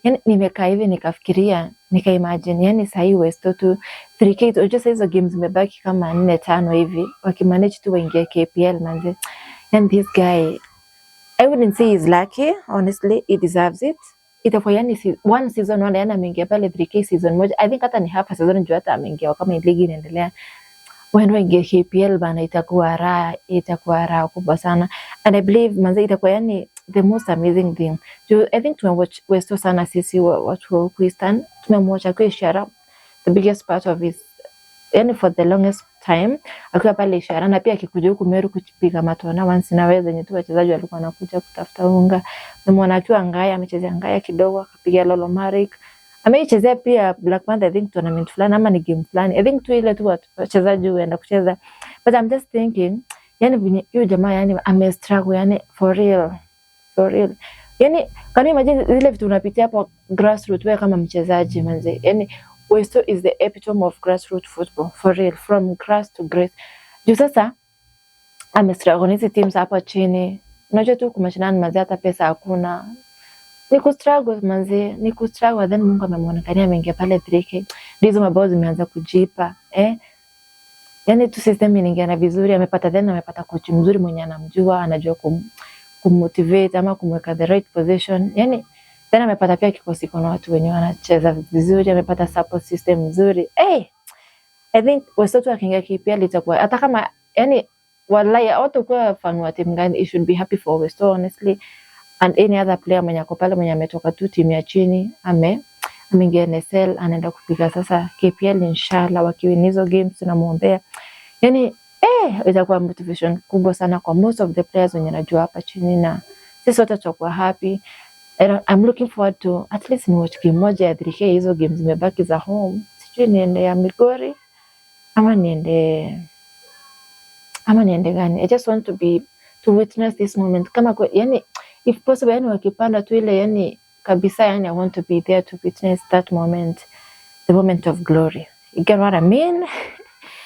Yani nimekaa hivi nikafikiria, nikaimagine yani sahi Westo tu 3K tu just hizo games zimebaki kama 4-5 hivi, wakimanage tu waingie KPL manze. And this guy, I wouldn't say he's lucky, honestly, he deserves it. Itakuwa yani one season one yani ameingia pale 3K season moja. I think hata ni half a season ndio hata ameingia kama ligi inaendelea. When waingie KPL bana, itakuwa raha kubwa sana. And I believe manze itakuwa yani the most amazing thing. I think tumewatch Westo sana sisi watu wa Queenston. Tumemwatch akiwa Ishara the biggest part of his, yani for the longest time akiwa pale Ishara, na pia akikuja huku Meru kupiga matona once na wewe zenye tu wachezaji walikuwa wanakuja kutafuta unga. Nimeona akiwa Ngaya, amechezea Ngaya kidogo, akapiga Lolo Marik. Amechezea pia Black Panther, I think tournament fulani ama ni game fulani. I think tu ile tu wachezaji huenda kucheza. But I'm just thinking, yani huyo jamaa yani amestruggle yani for real. Yani can you imagine zile vitu unapitia hapo grassroots wewe kama mchezaji manze. Yani Westo is the epitome of grassroots football for real, from grass to grace. Juu sasa amestruggle hizi teams hapa chini. Unajua tu kumashindana manze, hata pesa hakuna. Ni kustruggle manze, then Mungu amemwonekania ameingia pale 3K. Ndizo mabao zimeanza kujipa, yani tu system inaingia vizuri, amepata coach mzuri mwenye anamjua, anajua kummotivate ama kumweka the right position. Yani tena amepata pia kikosi kuna watu wenye wanacheza vizuri, amepata support system nzuri. I think Westo akiingia KPL itakuwa hata kama yani wallahi hatakuwa fan wa timu gani, it should be happy for Westo honestly. And any other player mwenye ako pale mwenye ametoka tu timu ya chini ameingia NSL, anaenda kupiga sasa KPL inshallah. Wakiwin hizo games tunamuombea. Yani itakuwa motivation kubwa sana kwa most of the players wenye najua hapa chini, na sisi wote tutakuwa happy. I'm looking forward to at least ni watch game moja ya 3K. Hizo games zimebaki za home, sijui niende ya Migori ama niende gani. I just want to witness this moment kama yani if possible, yani wakipanda tu ile yani kabisa, yani I want to be there to witness that moment, the moment of glory. You get what I mean?